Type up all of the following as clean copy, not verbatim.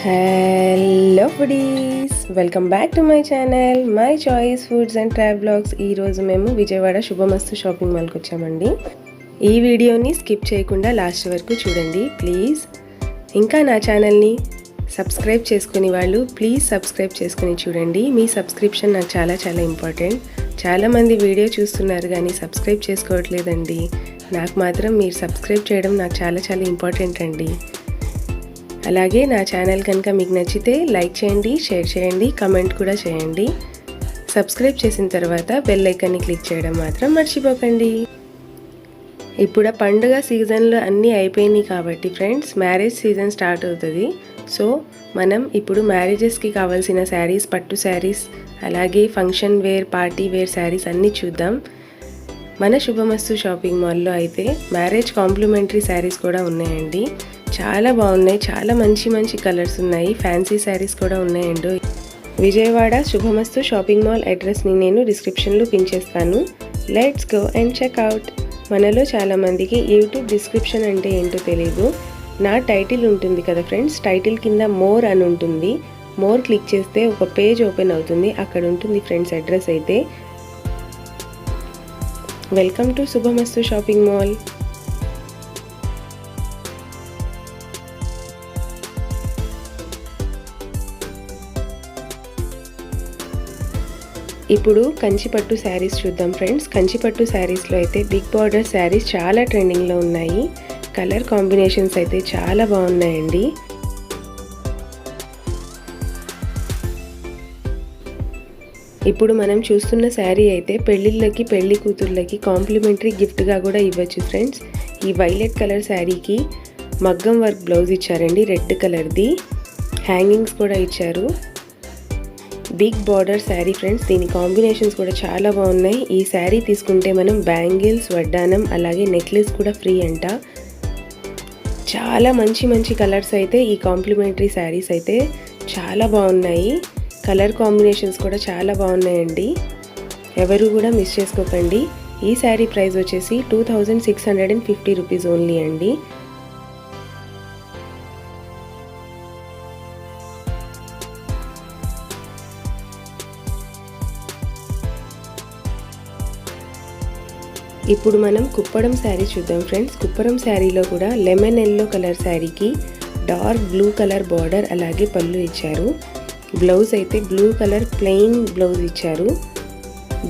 Hello foodies, welcome back to my channel my choice foods and travelogues. ఈరోజు మేము విజయవాడ శుభమస్తు shopping మాల్కి వచ్చామండి. ఈ వీడియోని స్కిప్ చేయకుండా లాస్ట్ వరకు చూడండి ప్లీజ్. ఇంకా నా ఛానల్ని సబ్స్క్రైబ్ చేసుకునే వాళ్ళు ప్లీజ్ సబ్స్క్రైబ్ చేసుకుని చూడండి. మీ సబ్స్క్రిప్షన్ నాకు చాలా చాలా ఇంపార్టెంట్. చాలామంది వీడియో చూస్తున్నారు కానీ సబ్స్క్రైబ్ చేసుకోవట్లేదండి. నాకు మాత్రం మీరు సబ్స్క్రైబ్ చేయడం నాకు చాలా చాలా ఇంపార్టెంట్ అండి. అలాగే నా ఛానల్ కనుక మీకు నచ్చితే లైక్ చేయండి, షేర్ చేయండి, కమెంట్ కూడా చేయండి. సబ్స్క్రైబ్ చేసిన తర్వాత బెల్ ఐకాన్ని క్లిక్ చేయడం మాత్రం మర్చిపోకండి. ఇప్పుడు పండుగ సీజన్లో అన్నీ అయిపోయినాయి కాబట్టి ఫ్రెండ్స్, మ్యారేజ్ సీజన్ స్టార్ట్ అవుతుంది. సో మనం ఇప్పుడు మ్యారేజెస్కి కావాల్సిన శారీస్, పట్టు శారీస్, అలాగే function wear, party wear saris అన్నీ చూద్దాం. మన శుభమస్తు షాపింగ్ మాల్లో అయితే మ్యారేజ్ కాంప్లిమెంటరీ శారీస్ కూడా ఉన్నాయండి. చాలా బాగున్నాయి, చాలా మంచి మంచి కలర్స్ ఉన్నాయి. ఫ్యాన్సీ శారీస్ కూడా ఉన్నాయండి. విజయవాడ శుభమస్తు షాపింగ్ మాల్ అడ్రస్ని నేను డిస్క్రిప్షన్లో పిన్ చేస్తాను. Let's go and checkout. మనలో చాలామందికి యూట్యూబ్ డిస్క్రిప్షన్ అంటే ఏంటో తెలియదు. నా టైటిల్ ఉంటుంది కదా ఫ్రెండ్స్, టైటిల్ కింద మోర్ అని ఉంటుంది. మోర్ క్లిక్ చేస్తే ఒక పేజ్ ఓపెన్ అవుతుంది. అక్కడ ఉంటుంది ఫ్రెండ్స్ అడ్రస్ అయితే. Welcome to Subhamastu shopping mall. ఇప్పుడు కంచిపట్టు శారీస్ చూద్దాం ఫ్రెండ్స్. కంచిపట్టు శారీస్లో అయితే బిగ్ బార్డర్ శారీస్ చాలా ట్రెండింగ్లో ఉన్నాయి. కలర్ కాంబినేషన్స్ అయితే చాలా బాగున్నాయండి. ఇప్పుడు మనం చూస్తున్న శారీ అయితే పెళ్ళిళ్ళకి, పెళ్లి కూతుర్లకి కాంప్లిమెంటరీ గిఫ్ట్గా కూడా ఇవ్వచ్చు ఫ్రెండ్స్. ఈ వైలెట్ కలర్ శారీకి మగ్గం వర్క్ బ్లౌజ్ ఇచ్చారండి, రెడ్ కలర్ది. హ్యాంగింగ్స్ కూడా ఇచ్చారు. Big border sari friends. దీని కాంబినేషన్స్ కూడా చాలా బాగున్నాయి. ఈ శారీ తీసుకుంటే మనం బ్యాంగిల్స్, వడ్డానం, అలాగే నెక్లెస్ కూడా ఫ్రీ అంట. చాలా మంచి మంచి కలర్స్ అయితే ఈ కాంప్లిమెంటరీ శారీస్ అయితే చాలా బాగున్నాయి. కలర్ కాంబినేషన్స్ కూడా చాలా బాగున్నాయండి. ఎవరు కూడా మిస్ చేసుకోకండి. ఈ శారీ ప్రైస్ వచ్చేసి 2650 రూపీస్ ఓన్లీ అండి. ఇప్పుడు మనం కుప్పడం శారీ చూద్దాం ఫ్రెండ్స్. కుప్పడం శారీలో కూడా లెమన్ ఎల్లో కలర్ శారీకి డార్క్ బ్లూ కలర్ బార్డర్, అలాగే పళ్ళు ఇచ్చారు. బ్లౌజ్ అయితే బ్లూ కలర్ ప్లెయిన్ బ్లౌజ్ ఇచ్చారు.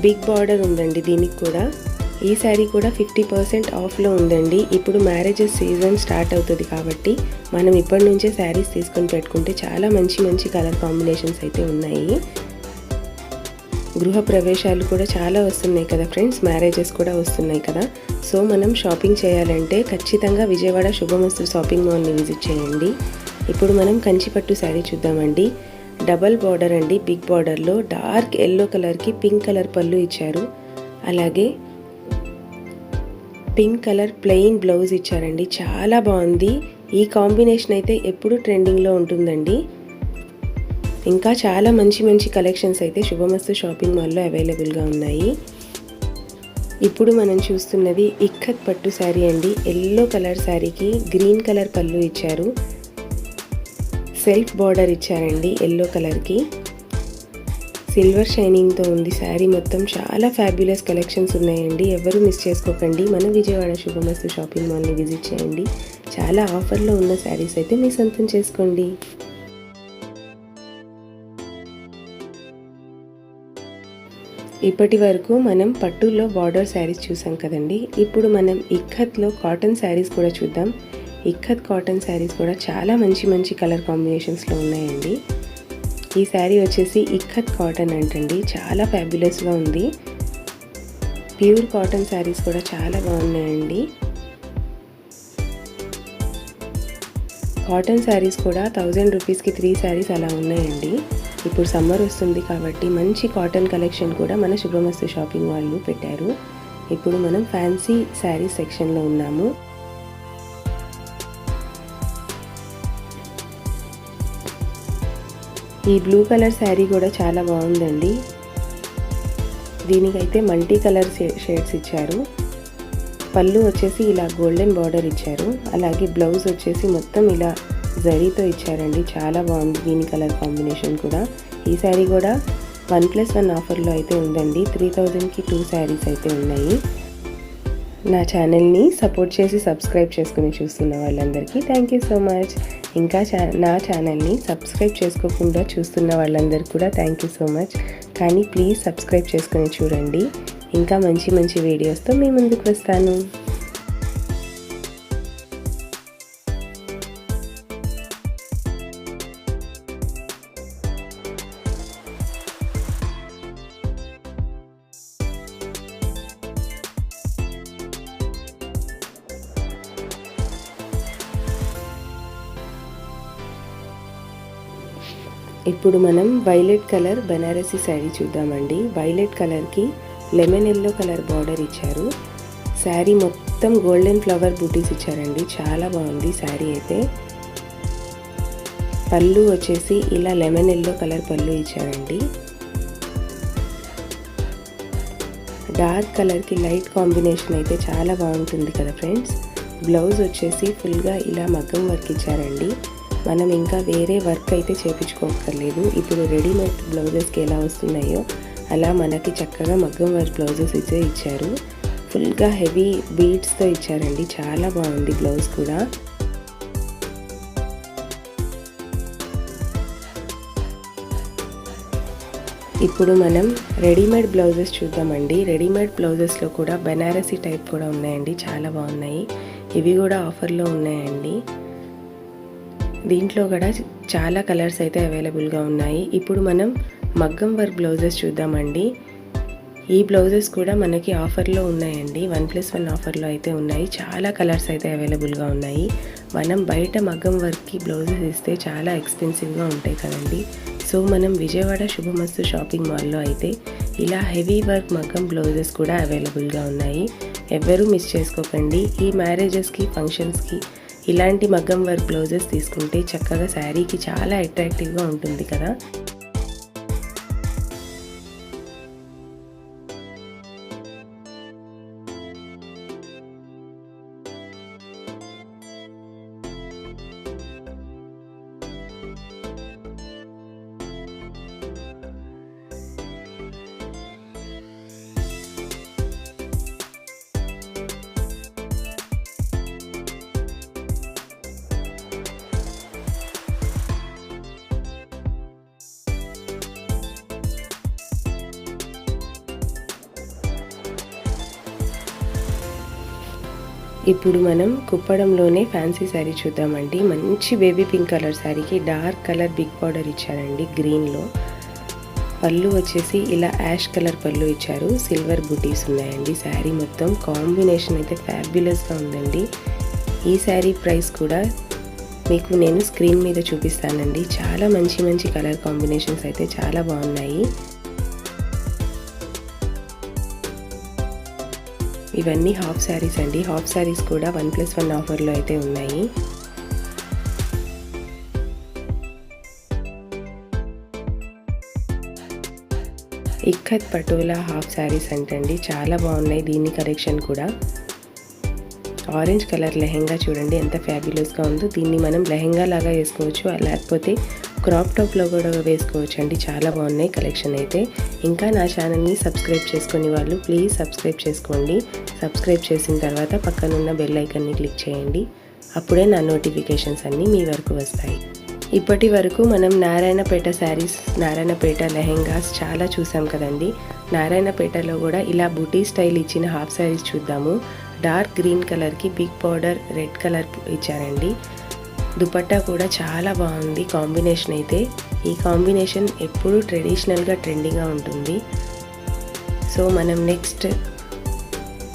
బిగ్ బార్డర్ ఉందండి దీనికి కూడా. ఈ శారీ కూడా 50% ఆఫ్లో ఉందండి. ఇప్పుడు మ్యారేజెస్ సీజన్ స్టార్ట్ అవుతుంది కాబట్టి మనం ఇప్పటి నుంచే శారీస్ తీసుకొని పెట్టుకుంటే చాలా మంచి మంచి కలర్ కాంబినేషన్స్ అయితే ఉన్నాయి. గృహ ప్రవేశాలు కూడా చాలా వస్తున్నాయి కదా ఫ్రెండ్స్, మ్యారేజెస్ కూడా వస్తున్నాయి కదా. సో మనం షాపింగ్ చేయాలంటే ఖచ్చితంగా విజయవాడ శుభమస్తు షాపింగ్ మాల్ని విజిట్ చేయండి. ఇప్పుడు మనం కంచిపట్టు శారీ చూద్దామండి. డబల్ బార్డర్ అండి, బిగ్ బార్డర్లో డార్క్ ఎల్లో కలర్కి పింక్ కలర్ పళ్ళు ఇచ్చారు. అలాగే పింక్ కలర్ ప్లెయిన్ బ్లౌజ్ ఇచ్చారండి. చాలా బాగుంది. ఈ కాంబినేషన్ అయితే ఎప్పుడు ట్రెండింగ్లో ఉంటుందండి. ఇంకా చాలా మంచి మంచి కలెక్షన్స్ అయితే శుభమస్తు షాపింగ్ మాల్లో అవైలబుల్గా ఉన్నాయి. ఇప్పుడు మనం చూస్తున్నది ఇక్కత్ పట్టు శారీ అండి. ఎల్లో కలర్ శారీకి గ్రీన్ కలర్ పళ్ళు ఇచ్చారు. సెల్ఫ్ బార్డర్ ఇచ్చారండి ఎల్లో కలర్కి. సిల్వర్ షైనింగ్తో ఉంది శారీ మొత్తం. చాలా ఫ్యాబ్యులస్ కలెక్షన్స్ ఉన్నాయండి. ఎవరు మిస్ చేసుకోకండి. మన విజయవాడ శుభమస్తు షాపింగ్ మాల్ని విజిట్ చేయండి. చాలా ఆఫర్లో ఉన్న శారీస్ అయితే మీ సొంతం చేసుకోండి. ఇప్పటి వరకు మనం పట్టులో బార్డర్ శారీస్ చూసాం కదండి. ఇప్పుడు మనం ఇక్కత్లో కాటన్ శారీస్ కూడా చూద్దాం. ఇక్కత్ కాటన్ శారీస్ కూడా చాలా మంచి మంచి కలర్ కాంబినేషన్స్లో ఉన్నాయండి. ఈ శారీ వచ్చేసి ఇక్కత్ కాటన్ అంటండి. చాలా ఫ్యాబ్యులస్గా ఉంది. ప్యూర్ కాటన్ శారీస్ కూడా చాలా బాగున్నాయండి. కాటన్ శారీస్ కూడా 1000 రూపీస్కి 3 శారీస్ అలా ఉన్నాయండి. ఇప్పుడు సమ్మర్ వస్తుంది కాబట్టి మంచి కాటన్ కలెక్షన్ కూడా మన శుభమస్తు షాపింగ్ వాళ్ళు పెట్టారు. ఇప్పుడు మనం ఫ్యాన్సీ శారీ సెక్షన్లో ఉన్నాము. ఈ బ్లూ కలర్ శారీ కూడా చాలా బాగుందండి. దీనికైతే మల్టీ కలర్ షేడ్స్ ఇచ్చారు. పళ్ళు వచ్చేసి ఇలా గోల్డెన్ బార్డర్ ఇచ్చారు. అలాగే బ్లౌజ్ వచ్చేసి మొత్తం ఇలా జరీతో ఇచ్చారండి, చాలా బాగుంది గ్రీన్ కలర్ కాంబినేషన్ కూడా. ఈ శారీ కూడా 1+1 ఆఫర్లో అయితే ఉందండి. 3000కి 2 శారీస్ అయితే ఉన్నాయి. నా ఛానల్ని సపోర్ట్ చేసి సబ్స్క్రైబ్ చేసుకుని చూస్తున్న వాళ్ళందరికీ థ్యాంక్ యూ సో మచ్. ఇంకా నా ఛానల్ని సబ్స్క్రైబ్ చేసుకోకుండా చూస్తున్న వాళ్ళందరికీ కూడా థ్యాంక్ యూ సో మచ్. కానీ ప్లీజ్ సబ్స్క్రైబ్ చేసుకుని చూడండి. ఇంకా మంచి మంచి వీడియోస్తో మీ ముందుకు వస్తాను. ఇప్పుడు మనం వైలెట్ కలర్ బనారసి శారీ చూద్దామండి. వైలెట్ కలర్కి లెమన్ ఎల్లో కలర్ బార్డర్ ఇచ్చారు. శారీ మొత్తం గోల్డెన్ ఫ్లవర్ బూటీస్ ఇచ్చారండి, చాలా బాగుంది శారీ అయితే. పళ్ళు వచ్చేసి ఇలా లెమన్ ఎల్లో కలర్ పళ్ళు ఇచ్చారండి. డార్క్ కలర్కి లైట్ కాంబినేషన్ అయితే చాలా బాగుంటుంది కదా ఫ్రెండ్స్. బ్లౌజ్ వచ్చేసి ఫుల్గా ఇలా మగ్గం వర్క్ ఇచ్చారండి. మనం ఇంకా వేరే వర్క్ అయితే చేయించుకోక్కర్లేదు. ఇప్పుడు రెడీమేడ్ బ్లౌజెస్కి ఎలా వస్తున్నాయో అలా మనకి చక్కగా మగ్గం వర్క్ బ్లౌజెస్ అయితే ఇచ్చారు. ఫుల్గా హెవీ బీడ్స్తో ఇచ్చారండి, చాలా బాగుంది బ్లౌజ్ కూడా. ఇప్పుడు మనం రెడీమేడ్ బ్లౌజెస్ చూద్దామండి. రెడీమేడ్ బ్లౌజెస్లో కూడా బనారసి టైప్ కూడా ఉన్నాయండి, చాలా బాగున్నాయి. ఇవి కూడా ఆఫర్లో ఉన్నాయండి. దీంట్లో కూడా చాలా కలర్స్ అయితే అవైలబుల్గా ఉన్నాయి. ఇప్పుడు మనం మగ్గం వర్క్ బ్లౌజెస్ చూద్దామండి. ఈ బ్లౌజెస్ కూడా మనకి ఆఫర్లో ఉన్నాయండి, 1+1 ఆఫర్లో అయితే ఉన్నాయి. చాలా కలర్స్ అయితే అవైలబుల్గా ఉన్నాయి. మనం బయట మగ్గం వర్క్కి బ్లౌజెస్ ఇస్తే చాలా ఎక్స్పెన్సివ్గా ఉంటాయి కదండి. సో మనం విజయవాడ శుభమస్తు షాపింగ్ మాల్లో అయితే ఇలా హెవీ వర్క్ మగ్గం బ్లౌజెస్ కూడా అవైలబుల్గా ఉన్నాయి. ఎవ్వరూ మిస్ చేసుకోకండి. ఈ మ్యారేజెస్కి, ఫంక్షన్స్కి ఇలాంటి మగ్గం వర్క్ బ్లౌజెస్ తీసుకుంటే చక్కగా శారీకి చాలా అట్రాక్టివ్గా ఉంటుంది కదా. ఇప్పుడు మనం కుప్పడంలోనే ఫ్యాన్సీ శారీ చూద్దామండి. మంచి బేబీ పింక్ కలర్ శారీకి డార్క్ కలర్ బిగ్ బార్డర్ ఇచ్చారండి గ్రీన్లో. పళ్ళు వచ్చేసి ఇలా యాష్ కలర్ పళ్ళు ఇచ్చారు, సిల్వర్ బూటీస్ ఉన్నాయండి. శారీ మొత్తం కాంబినేషన్ అయితే ఫ్యాబ్యులస్గా ఉందండి. ఈ శారీ ప్రైస్ కూడా మీకు నేను స్క్రీన్ మీద చూపిస్తానండి. చాలా మంచి మంచి కలర్ కాంబినేషన్స్ అయితే చాలా బాగున్నాయి. ఇవన్నీ హాఫ్ శారీస్ అండి. హాఫ్ శారీస్ కూడా 1+1 ఆఫర్లో అయితే ఉన్నాయి. ఇక్కత్ పటోలా హాఫ్ శారీస్ అంటండి, చాలా బాగున్నాయి. దీని కలెక్షన్ కూడా ఆరెంజ్ కలర్ లెహెంగా చూడండి ఎంత ఫ్యాబ్యులస్గా ఉందో. దీన్ని మనం లెహెంగా లాగా వేసుకోవచ్చు, లేకపోతే క్రాప్ టాప్లో కూడా వేసుకోవచ్చు అండి. చాలా బాగున్నాయి కలెక్షన్ అయితే. ఇంకా నా ఛానల్ని సబ్స్క్రైబ్ చేసుకునే వాళ్ళు ప్లీజ్ సబ్స్క్రైబ్ చేసుకోండి. సబ్స్క్రైబ్ చేసిన తర్వాత పక్కనున్న బెల్ ఐకాన్ని క్లిక్ చేయండి, అప్పుడే నా నోటిఫికేషన్స్ అన్నీ మీ వరకు వస్తాయి. ఇప్పటి వరకు మనం నారాయణపేట శారీస్, నారాయణపేట లెహెంగాస్ చాలా చూసాం కదండి. నారాయణపేటలో కూడా ఇలా బూటీ స్టైల్ ఇచ్చిన హాఫ్ శారీస్ చూద్దాము. డార్క్ గ్రీన్ కలర్కి బిగ్ బార్డర్ రెడ్ కలర్ ఇచ్చారండి. దుపట్టా కూడా చాలా బాగుంది కాంబినేషన్ అయితే. ఈ కాంబినేషన్ ఎప్పుడూ ట్రెడిషనల్గా ట్రెండింగ్గా ఉంటుంది. సో మనం next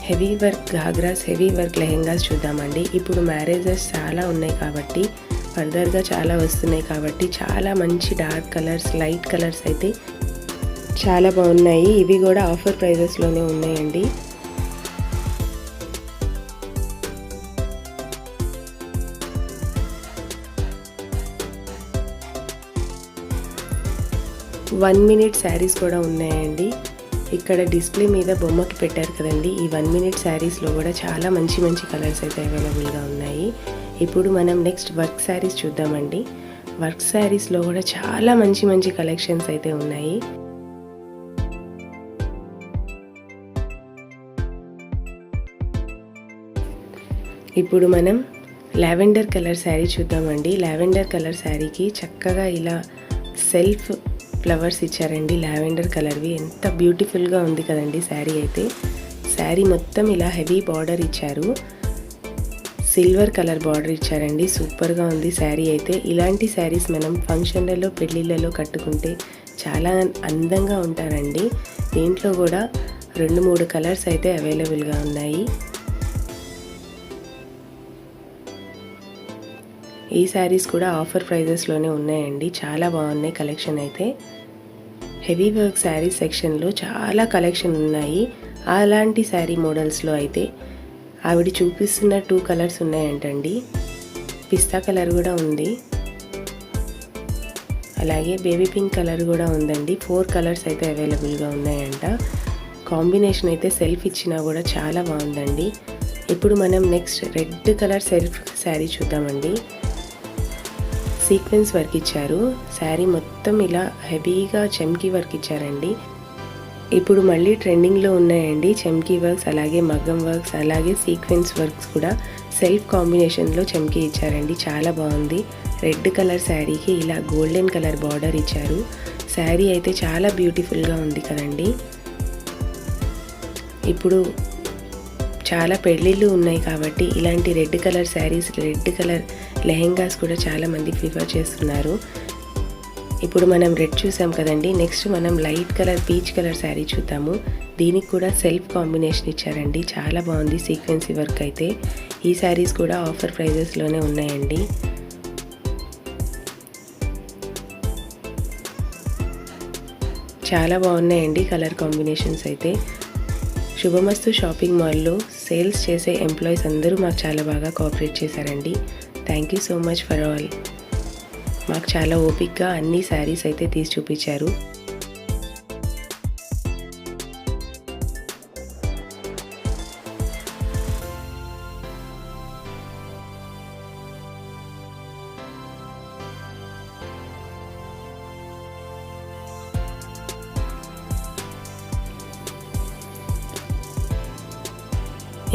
heavy work ghagras, heavy work lehengas చూద్దామండి. ఇప్పుడు మ్యారేజెస్ చాలా ఉన్నాయి కాబట్టి, ఫర్దర్గా చాలా వస్తున్నాయి కాబట్టి చాలా మంచి డార్క్ కలర్స్, లైట్ కలర్స్ అయితే చాలా బాగున్నాయి. ఇవి కూడా ఆఫర్ ప్రైజెస్లోనే ఉన్నాయండి. వన్ మినిట్ శారీస్ కూడా ఉన్నాయండి. ఇక్కడ డిస్ప్లే మీద బొమ్మకి పెట్టారు కదండి, ఈ 1 minute శారీస్లో కూడా చాలా మంచి మంచి కలర్స్ అయితే అవైలబుల్గా ఉన్నాయి. ఇప్పుడు మనం నెక్స్ట్ వర్క్ శారీస్ చూద్దామండి. వర్క్ శారీస్లో కూడా చాలా మంచి మంచి కలెక్షన్స్ అయితే ఉన్నాయి. ఇప్పుడు మనం లావెండర్ కలర్ శారీ చూద్దామండి. లావెండర్ కలర్ శారీకి చక్కగా ఇలా సెల్ఫ్ ఫ్లవర్స్ ఇచ్చారండి, లావెండర్ కలర్వి. ఎంత బ్యూటిఫుల్గా ఉంది కదండి శారీ అయితే. శారీ మొత్తం ఇలా హెవీ బార్డర్ ఇచ్చారు, సిల్వర్ కలర్ బార్డర్ ఇచ్చారండి. సూపర్గా ఉంది శారీ అయితే. ఇలాంటి శారీస్ మనం ఫంక్షన్లలో పెళ్ళిళ్ళలో కట్టుకుంటే చాలా అందంగా ఉంటారండి. దీంట్లో కూడా 2-3 కలర్స్ అయితే అవైలబుల్గా ఉన్నాయి. ఈ శారీస్ కూడా ఆఫర్ ప్రైజెస్లోనే ఉన్నాయండి. చాలా బాగున్నాయి కలెక్షన్ అయితే. హెవీ వర్క్ శారీ సెక్షన్లో చాలా కలెక్షన్ ఉన్నాయి. అలాంటి శారీ మోడల్స్లో అయితే ఆవిడ చూపిస్తున్న 2 కలర్స్ ఉన్నాయంటండి. పిస్తా కలర్ కూడా ఉంది, అలాగే బేబీ పింక్ కలర్ కూడా ఉందండి. 4 కలర్స్ అయితే అవైలబుల్గా ఉన్నాయంట. కాంబినేషన్ అయితే సెల్ఫ్ ఇచ్చినా కూడా చాలా బాగుందండి. ఇప్పుడు మనం next red colour self sari చూద్దామండి. సీక్వెన్స్ వర్క్ ఇచ్చారు, శారీ మొత్తం ఇలా హెవీగా చమ్కీ వర్క్ ఇచ్చారండి. ఇప్పుడు మళ్ళీ ట్రెండింగ్లో ఉన్నాయండి చమ్కీ వర్క్స్, అలాగే మగ్గం వర్క్స్, అలాగే సీక్వెన్స్ వర్క్స్ కూడా సెల్ఫ్ కాంబినేషన్లో చమ్కీ ఇచ్చారండి. చాలా బాగుంది. రెడ్ కలర్ శారీకి ఇలా గోల్డెన్ కలర్ బార్డర్ ఇచ్చారు. శారీ అయితే చాలా బ్యూటిఫుల్గా ఉంది కదండి. ఇప్పుడు చాలా పెళ్ళిళ్ళు ఉన్నాయి కాబట్టి ఇలాంటి red colour saris, red colour lehengas కూడా చాలామంది ప్రిఫర్ చేస్తున్నారు. ఇప్పుడు మనం రెడ్ చూసాం కదండి, నెక్స్ట్ మనం light colour peach colour sari చూద్దాము. దీనికి కూడా సెల్ఫ్ కాంబినేషన్ ఇచ్చారండి. చాలా బాగుంది సీక్వెన్సీ వర్క్ అయితే. ఈ శారీస్ కూడా ఆఫర్ ప్రైజెస్లోనే ఉన్నాయండి. చాలా బాగున్నాయండి కలర్ కాంబినేషన్స్ అయితే. శుభమస్తు షాపింగ్ మాల్లో సేల్స్ చేసే ఎంప్లాయీస్ అందరూ మాకు చాలా బాగా కోఆపరేట్ చేశారండి. Thank you so much for all. మాకు చాలా ఓపిక్గా అన్ని శారీస్ అయితే తీసి చూపించారు.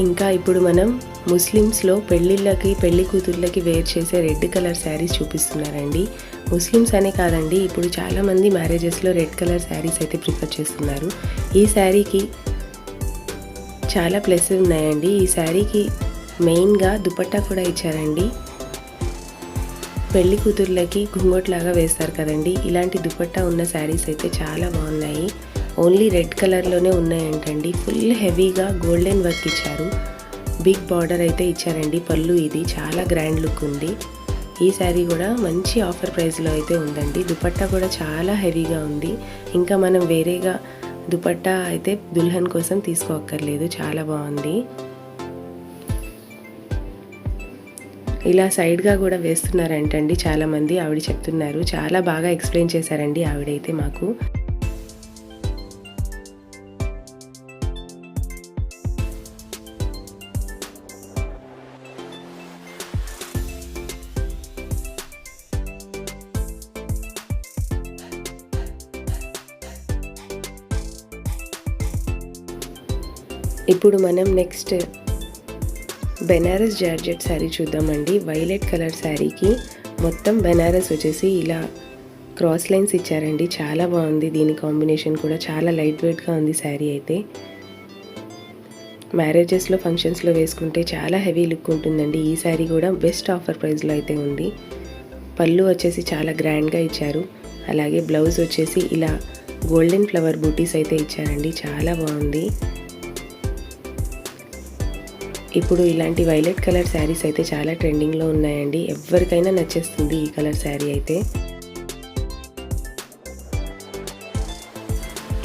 ఇంకా ఇప్పుడు మనం ముస్లిమ్స్లో పెళ్ళిళ్ళకి, పెళ్లి కూతుర్లకి వేర్ చేసే రెడ్ కలర్ శారీస్ చూపిస్తున్నారండి. ముస్లిమ్స్ అనే కాదండి, ఇప్పుడు చాలామంది మ్యారేజెస్లో రెడ్ కలర్ శారీస్ అయితే ప్రిఫర్ చేస్తున్నారు. ఈ శారీకి చాలా ప్లస్ ఉన్నాయండి. ఈ శారీకి మెయిన్గా దుపట్టా కూడా ఇచ్చారండి. పెళ్లి కూతుర్లకి ఘుంగోట్లాగా వేస్తారు కదండి, ఇలాంటి దుపట్టా ఉన్న శారీస్ అయితే చాలా బాగున్నాయి. ఓన్లీ రెడ్ కలర్లోనే ఉన్నాయంటండి. ఫుల్ హెవీగా గోల్డెన్ వర్క్ ఇచ్చారు, బిగ్ బార్డర్ అయితే ఇచ్చారండి. పళ్ళు ఇది చాలా గ్రాండ్ లుక్ ఉంది. ఈ శారీ కూడా మంచి ఆఫర్ ప్రైస్లో అయితే ఉందండి. దుపట్టా కూడా చాలా హెవీగా ఉంది. ఇంకా మనం వేరేగా దుపట్టా అయితే దుల్హన్ కోసం తీసుకోక్కర్లేదు, చాలా బాగుంది. ఇలా సైడ్గా కూడా వేస్తున్నారంటండి చాలామంది, ఆవిడ చెప్తున్నారు. చాలా బాగా ఎక్స్ప్లెయిన్ చేశారండి ఆవిడైతే మాకు. ఇప్పుడు మనం నెక్స్ట్ బెనారస్ జార్జెట్ శారీ చూద్దామండి. వైలెట్ కలర్ శారీకి మొత్తం బెనారస్ వచ్చేసి ఇలా క్రాస్ లైన్స్ ఇచ్చారండి. చాలా బాగుంది. దీని కాంబినేషన్ కూడా చాలా లైట్ వెయిట్గా ఉంది శారీ అయితే. మ్యారేజెస్లో, ఫంక్షన్స్లో వేసుకుంటే చాలా హెవీ లుక్ ఉంటుందండి. ఈ శారీ కూడా బెస్ట్ ఆఫర్ ప్రైస్లో అయితే ఉంది. పళ్ళు వచ్చేసి చాలా గ్రాండ్గా ఇచ్చారు, అలాగే బ్లౌజ్ వచ్చేసి ఇలా గోల్డెన్ ఫ్లవర్ బూటీస్ అయితే ఇచ్చారండి. చాలా బాగుంది. ఇప్పుడు ఇలాంటి వైలెట్ కలర్ శారీస్ అయితే చాలా ట్రెండింగ్లో ఉన్నాయండి. ఎవరికైనా నచ్చేస్తుంది ఈ కలర్ శారీ అయితే.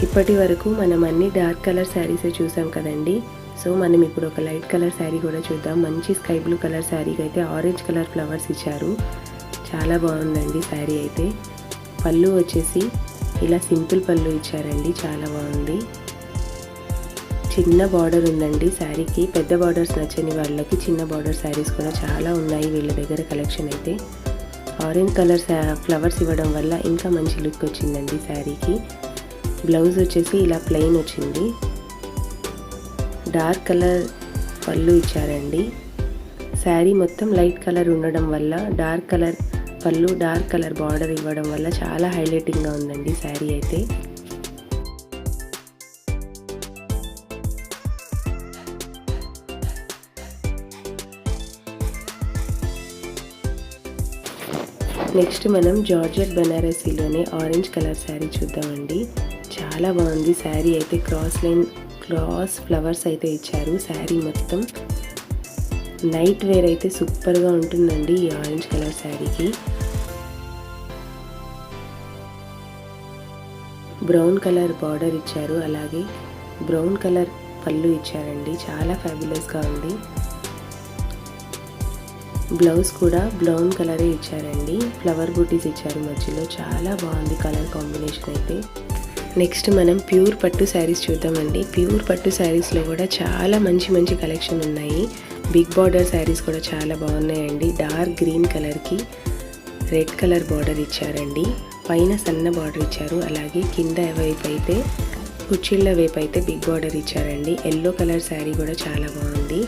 ఇప్పటి వరకు మనం అన్ని డార్క్ కలర్ శారీసే చూసాం కదండి. సో మనం ఇప్పుడు ఒక లైట్ కలర్ శారీ కూడా చూద్దాం. మంచి స్కై బ్లూ కలర్ శారీకి అయితే ఆరెంజ్ కలర్ ఫ్లవర్స్ ఇచ్చారు. చాలా బాగుందండి శారీ అయితే. పళ్ళు వచ్చేసి ఇలా సింపుల్ పళ్ళు ఇచ్చారండి, చాలా బాగుంది. చిన్న బార్డర్ ఉందండి శారీకి. పెద్ద బార్డర్స్ నచ్చని వాళ్ళకి చిన్న బార్డర్ శారీస్ కూడా చాలా ఉన్నాయి వీళ్ళ దగ్గర కలెక్షన్ అయితే. ఆరెంజ్ కలర్ ఫ్లవర్స్ ఇవ్వడం వల్ల ఇంకా మంచి లుక్ వచ్చిందండి శారీకి. బ్లౌజ్ వచ్చేసి ఇలా ప్లెయిన్ వచ్చింది. డార్క్ కలర్ పళ్ళు ఇచ్చారండి. శారీ మొత్తం లైట్ కలర్ ఉండడం వల్ల డార్క్ కలర్ పళ్ళు, డార్క్ కలర్ బార్డర్ ఇవ్వడం వల్ల చాలా హైలైటింగ్గా ఉందండి శారీ అయితే. నెక్స్ట్ మనం జార్జెట్ బనారసీలోనే ఆరెంజ్ కలర్ శారీ చూద్దామండి. చాలా బాగుంది శారీ అయితే. క్రాస్ ఫ్లవర్స్ అయితే ఇచ్చారు శారీ మొత్తం. నైట్ వేర్ అయితే సూపర్గా ఉంటుందండి ఈ ఆరెంజ్ కలర్ శారీకి. బ్రౌన్ కలర్ బార్డర్ ఇచ్చారు, అలాగే బ్రౌన్ కలర్ పళ్ళు ఇచ్చారండి. చాలా ఫ్యాబులస్గా ఉంది. బ్లౌజ్ కూడా బ్రౌన్ కలరే ఇచ్చారండి. ఫ్లవర్ బూటీస్ ఇచ్చారు మధ్యలో. చాలా బాగుంది కలర్ కాంబినేషన్ అయితే. నెక్స్ట్ మనం ప్యూర్ పట్టు శారీస్ చూద్దామండి. ప్యూర్ పట్టు శారీస్లో కూడా చాలా మంచి కలెక్షన్ ఉన్నాయి. బిగ్ బార్డర్ శారీస్ కూడా చాలా బాగున్నాయండి. డార్క్ గ్రీన్ కలర్కి రెడ్ కలర్ బార్డర్ ఇచ్చారండి. పైన సన్న బార్డర్ ఇచ్చారు, అలాగే కింద వైపు అయితే కుచ్చిళ్ళ వైపు అయితే బిగ్ బార్డర్ ఇచ్చారండి. ఎల్లో కలర్ శారీ కూడా చాలా బాగుంది.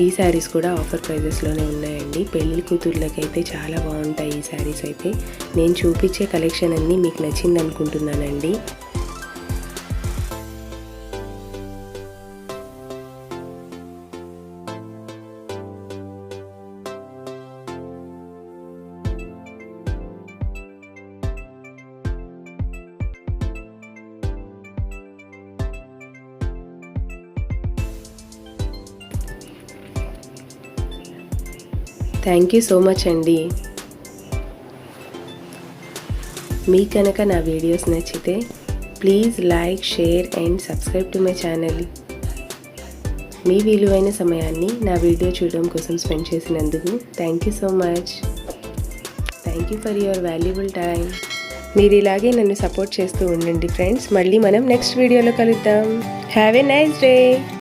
ఈ శారీస్ కూడా ఆఫర్ ప్రైజెస్లోనే ఉన్నాయండి. పెళ్లి కూతుర్లకైతే చాలా బాగుంటాయి ఈ శారీస్ అయితే. నేను చూపించే కలెక్షన్ అన్నీ మీకు నచ్చింది అనుకుంటున్నానండి. థ్యాంక్ యూ సో మచ్ అండి. మీకు కనుక నా వీడియోస్ నచ్చితే please like, share and subscribe to my channel. మీ విలువైన సమయాన్ని నా వీడియో చూడడం కోసం స్పెండ్ చేసినందుకు thank you so much. Thank you for your valuable time. మీరు ఇలాగే నన్ను సపోర్ట్ చేస్తూ ఉండండి ఫ్రెండ్స్. మళ్ళీ మనం నెక్స్ట్ వీడియోలో కలుద్దాం. Have a nice day.